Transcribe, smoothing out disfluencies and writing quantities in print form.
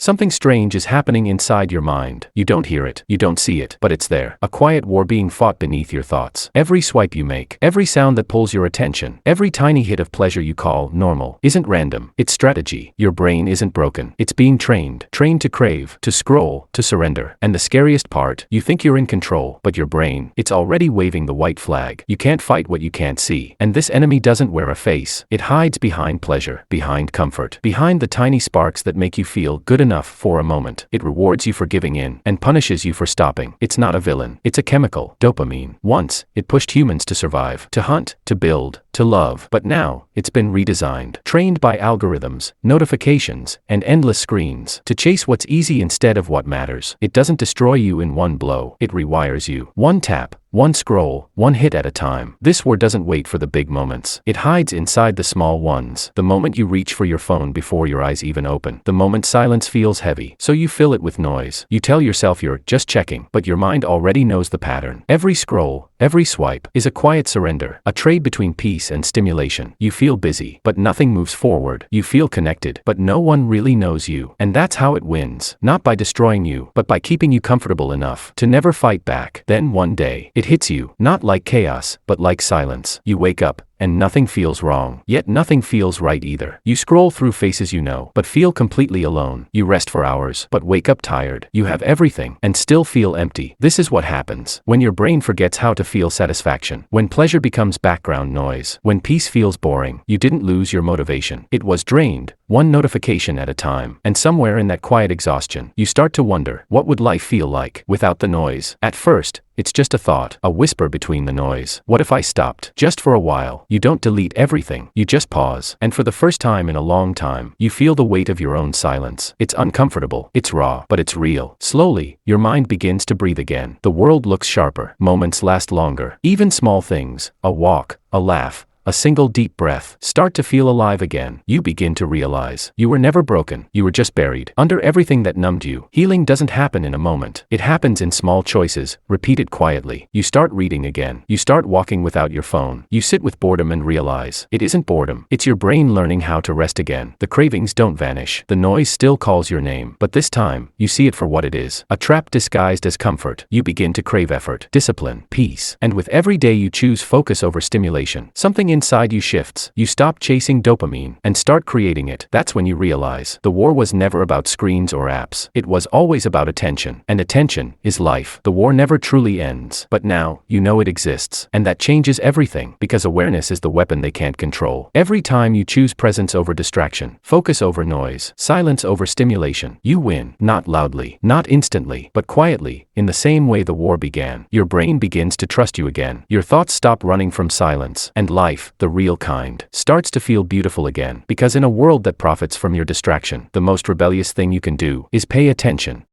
Something strange is happening inside your mind. You don't hear it, you don't see it, but it's there. A quiet war being fought beneath your thoughts. Every swipe you make, every sound that pulls your attention, every tiny hit of pleasure you call normal, isn't random. It's strategy. Your brain isn't broken. It's being trained. Trained to crave, to scroll, to surrender. And the scariest part, you think you're in control, but your brain, it's already waving the white flag. You can't fight what you can't see. And this enemy doesn't wear a face. It hides behind pleasure, behind comfort, behind the tiny sparks that make you feel good enough for a moment. It rewards you for giving in and punishes you for stopping. It's not a villain. It's a chemical, dopamine. Once, it pushed humans to survive, to hunt, to build, to love. But now, it's been redesigned, trained by algorithms, notifications, and endless screens to chase what's easy instead of what matters. It doesn't destroy you in one blow. It rewires you. One tap, one scroll, one hit at a time. This war doesn't wait for the big moments. It hides inside the small ones. The moment you reach for your phone before your eyes even open. The moment silence feels heavy, so you fill it with noise. You tell yourself you're just checking, but your mind already knows the pattern. Every scroll, every swipe, is a quiet surrender, a trade between peace and stimulation. You feel busy, but nothing moves forward. You feel connected, but no one really knows you. And that's how it wins. Not by destroying you, but by keeping you comfortable enough to never fight back. Then one day, it hits you, not like chaos, but like silence. You wake up, and nothing feels wrong, yet nothing feels right either. You scroll through faces you know, but feel completely alone. You rest for hours, but wake up tired. You have everything, and still feel empty. This is what happens when your brain forgets how to feel satisfaction. When pleasure becomes background noise. When peace feels boring. You didn't lose your motivation. It was drained, one notification at a time. And somewhere in that quiet exhaustion, you start to wonder, what would life feel like without the noise? At first, it's just a thought, a whisper between the noise. What if I stopped? Just for a while. You don't delete everything. You just pause. And for the first time in a long time, you feel the weight of your own silence. It's uncomfortable. It's raw, but it's real. Slowly, your mind begins to breathe again. The world looks sharper. Moments last longer. Even small things, a walk, a laugh, a single deep breath, start to feel alive again. You begin to realize you were never broken. You were just buried under everything that numbed you. Healing doesn't happen in a moment. It happens in small choices, repeated quietly. You start reading again. You start walking without your phone. You sit with boredom and realize it isn't boredom. It's your brain learning how to rest again. The cravings don't vanish. The noise still calls your name. But this time, you see it for what it is. A trap disguised as comfort. You begin to crave effort, discipline, peace. And with every day you choose focus over stimulation, something inside you shifts. You stop chasing dopamine and start creating it. That's when you realize the war was never about screens or apps. It was always about attention. And attention is life. The war never truly ends. But now, you know it exists. And that changes everything, because awareness is the weapon they can't control. Every time you choose presence over distraction, focus over noise, silence over stimulation, you win. Not loudly, not instantly, but quietly, in the same way the war began. Your brain begins to trust you again. Your thoughts stop running from silence. And life, the real kind, starts to feel beautiful again. Because in a world that profits from your distraction, the most rebellious thing you can do is pay attention.